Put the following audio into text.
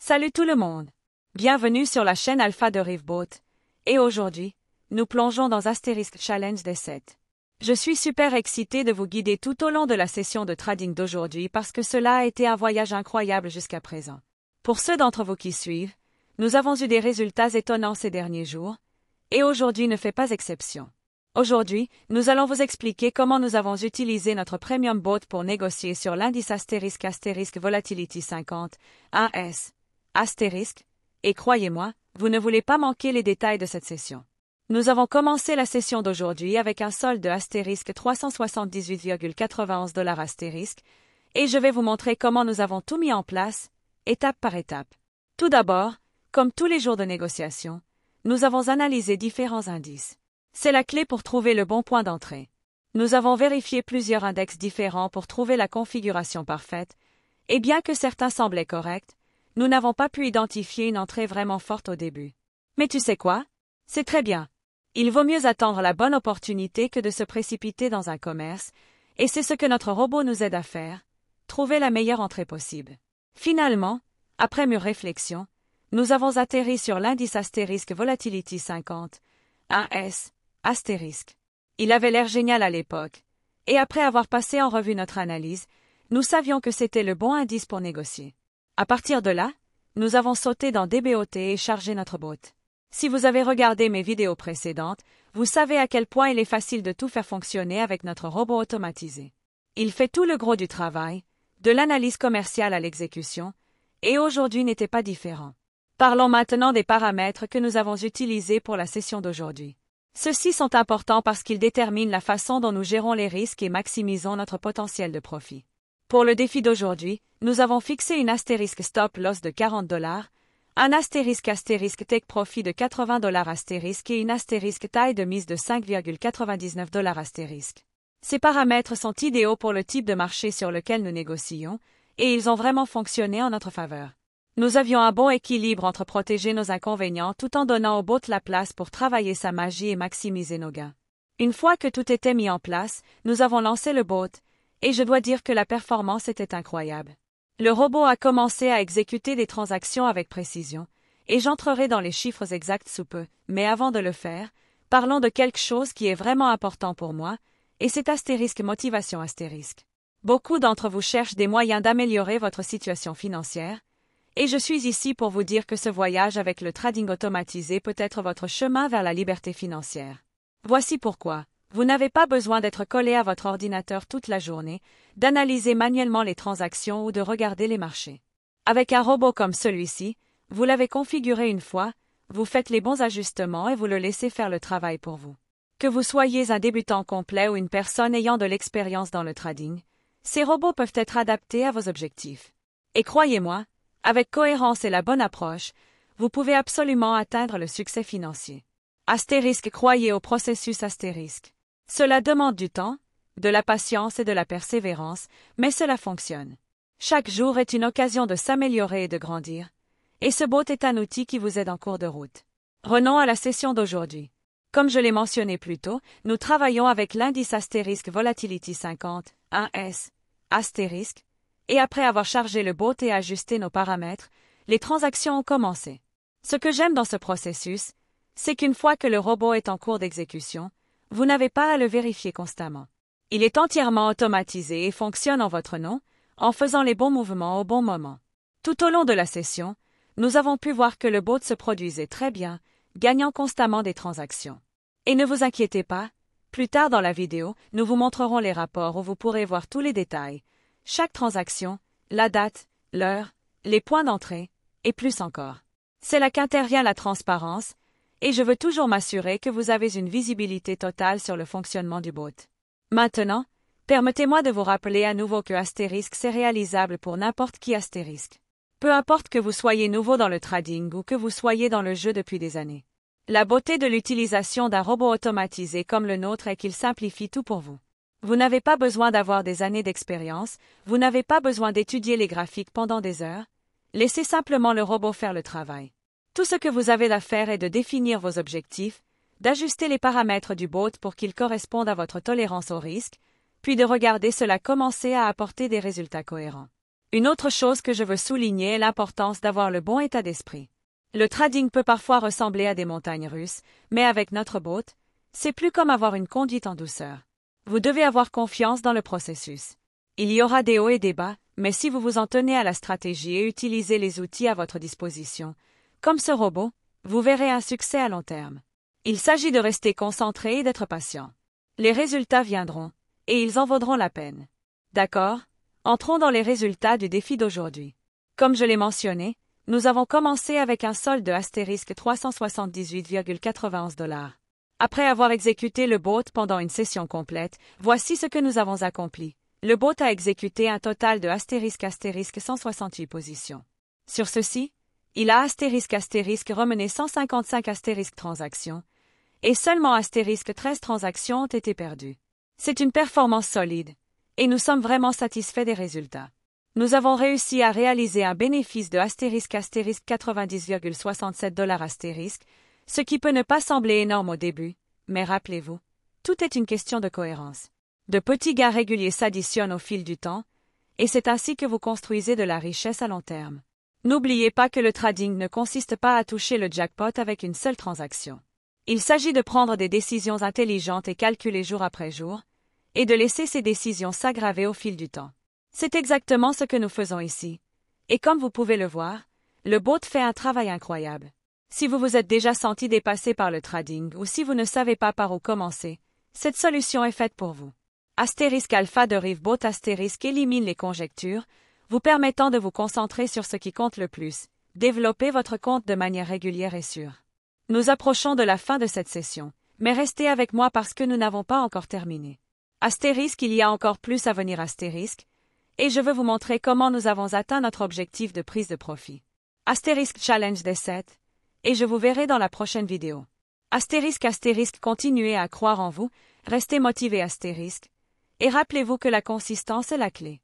Salut tout le monde! Bienvenue sur la chaîne Alpha de Riveboat. Et aujourd'hui, nous plongeons dans Asterisk Challenge des 7. Je suis super excité de vous guider tout au long de la session de trading d'aujourd'hui parce que cela a été un voyage incroyable jusqu'à présent. Pour ceux d'entre vous qui suivent, nous avons eu des résultats étonnants ces derniers jours, et aujourd'hui ne fait pas exception. Aujourd'hui, nous allons vous expliquer comment nous avons utilisé notre Premium Bot pour négocier sur l'indice Asterisk Volatility 50, 1S. Asterisk, et croyez-moi, vous ne voulez pas manquer les détails de cette session. Nous avons commencé la session d'aujourd'hui avec un solde de Asterisk 378,91 $ Asterisk, et je vais vous montrer comment nous avons tout mis en place, étape par étape. Tout d'abord, comme tous les jours de négociation, nous avons analysé différents indices. C'est la clé pour trouver le bon point d'entrée. Nous avons vérifié plusieurs index différents pour trouver la configuration parfaite, et bien que certains semblaient corrects, nous n'avons pas pu identifier une entrée vraiment forte au début. Mais tu sais quoi? C'est très bien. Il vaut mieux attendre la bonne opportunité que de se précipiter dans un commerce, et c'est ce que notre robot nous aide à faire, trouver la meilleure entrée possible. Finalement, après mûre réflexion, nous avons atterri sur l'indice Asterisk Volatility 50, 1S, Asterisk. Il avait l'air génial à l'époque, et après avoir passé en revue notre analyse, nous savions que c'était le bon indice pour négocier. À partir de là, nous avons sauté dans DBOT et chargé notre bot. Si vous avez regardé mes vidéos précédentes, vous savez à quel point il est facile de tout faire fonctionner avec notre robot automatisé. Il fait tout le gros du travail, de l'analyse commerciale à l'exécution, et aujourd'hui n'était pas différent. Parlons maintenant des paramètres que nous avons utilisés pour la session d'aujourd'hui. Ceux-ci sont importants parce qu'ils déterminent la façon dont nous gérons les risques et maximisons notre potentiel de profit. Pour le défi d'aujourd'hui, nous avons fixé une Asterisk Stop Loss de 40 $, un Asterisk Take Profit de 80 $ Asterisk et une Asterisk taille de mise de 5,99 $ Asterisk. Ces paramètres sont idéaux pour le type de marché sur lequel nous négocions, et ils ont vraiment fonctionné en notre faveur. Nous avions un bon équilibre entre protéger nos inconvénients tout en donnant au bot la place pour travailler sa magie et maximiser nos gains. Une fois que tout était mis en place, nous avons lancé le bot, et je dois dire que la performance était incroyable. Le robot a commencé à exécuter des transactions avec précision, et j'entrerai dans les chiffres exacts sous peu, mais avant de le faire, parlons de quelque chose qui est vraiment important pour moi, et c'est Asterisk Motivation Asterisk. Beaucoup d'entre vous cherchent des moyens d'améliorer votre situation financière, et je suis ici pour vous dire que ce voyage avec le trading automatisé peut être votre chemin vers la liberté financière. Voici pourquoi. Vous n'avez pas besoin d'être collé à votre ordinateur toute la journée, d'analyser manuellement les transactions ou de regarder les marchés. Avec un robot comme celui-ci, vous l'avez configuré une fois, vous faites les bons ajustements et vous le laissez faire le travail pour vous. Que vous soyez un débutant complet ou une personne ayant de l'expérience dans le trading, ces robots peuvent être adaptés à vos objectifs. Et croyez-moi, avec cohérence et la bonne approche, vous pouvez absolument atteindre le succès financier. Asterisk, croyez au processus Asterisk. Cela demande du temps, de la patience et de la persévérance, mais cela fonctionne. Chaque jour est une occasion de s'améliorer et de grandir, et ce bot est un outil qui vous aide en cours de route. Revenons à la session d'aujourd'hui. Comme je l'ai mentionné plus tôt, nous travaillons avec l'indice Asterisk Volatility 50, 1S, Asterisk, et après avoir chargé le bot et ajusté nos paramètres, les transactions ont commencé. Ce que j'aime dans ce processus, c'est qu'une fois que le robot est en cours d'exécution, vous n'avez pas à le vérifier constamment. Il est entièrement automatisé et fonctionne en votre nom, en faisant les bons mouvements au bon moment. Tout au long de la session, nous avons pu voir que le bot se produisait très bien, gagnant constamment des transactions. Et ne vous inquiétez pas, plus tard dans la vidéo, nous vous montrerons les rapports où vous pourrez voir tous les détails, chaque transaction, la date, l'heure, les points d'entrée, et plus encore. C'est là qu'intervient la transparence, et je veux toujours m'assurer que vous avez une visibilité totale sur le fonctionnement du bot. Maintenant, permettez-moi de vous rappeler à nouveau que Asterisk c'est réalisable pour n'importe qui Asterisk. Peu importe que vous soyez nouveau dans le trading ou que vous soyez dans le jeu depuis des années. La beauté de l'utilisation d'un robot automatisé comme le nôtre est qu'il simplifie tout pour vous. Vous n'avez pas besoin d'avoir des années d'expérience, vous n'avez pas besoin d'étudier les graphiques pendant des heures, laissez simplement le robot faire le travail. Tout ce que vous avez à faire est de définir vos objectifs, d'ajuster les paramètres du bot pour qu'ils correspondent à votre tolérance au risque, puis de regarder cela commencer à apporter des résultats cohérents. Une autre chose que je veux souligner est l'importance d'avoir le bon état d'esprit. Le trading peut parfois ressembler à des montagnes russes, mais avec notre boat, c'est plus comme avoir une conduite en douceur. Vous devez avoir confiance dans le processus. Il y aura des hauts et des bas, mais si vous vous en tenez à la stratégie et utilisez les outils à votre disposition, comme ce robot, vous verrez un succès à long terme. Il s'agit de rester concentré et d'être patient. Les résultats viendront, et ils en vaudront la peine. D'accord? Entrons dans les résultats du défi d'aujourd'hui. Comme je l'ai mentionné, nous avons commencé avec un solde de $378,91. Après avoir exécuté le bot pendant une session complète, voici ce que nous avons accompli. Le bot a exécuté un total de *168 positions. Sur ceci, il a ** remené 155 * transactions, et seulement *13 transactions ont été perdues. C'est une performance solide, et nous sommes vraiment satisfaits des résultats. Nous avons réussi à réaliser un bénéfice de $90,67, ce qui peut ne pas sembler énorme au début, mais rappelez-vous, tout est une question de cohérence. De petits gains réguliers s'additionnent au fil du temps, et c'est ainsi que vous construisez de la richesse à long terme. N'oubliez pas que le trading ne consiste pas à toucher le jackpot avec une seule transaction. Il s'agit de prendre des décisions intelligentes et calculées jour après jour, et de laisser ces décisions s'aggraver au fil du temps. C'est exactement ce que nous faisons ici. Et comme vous pouvez le voir, le bot fait un travail incroyable. Si vous vous êtes déjà senti dépassé par le trading ou si vous ne savez pas par où commencer, cette solution est faite pour vous. *alpha de Rivebot * élimine les conjectures, vous permettant de vous concentrer sur ce qui compte le plus, développer votre compte de manière régulière et sûre. Nous approchons de la fin de cette session, mais restez avec moi parce que nous n'avons pas encore terminé. Il y a encore plus à venir *, et je veux vous montrer comment nous avons atteint notre objectif de prise de profit. *challenge des 7, et je vous verrai dans la prochaine vidéo. Continuez à croire en vous, restez motivé *, et rappelez-vous que la consistance est la clé.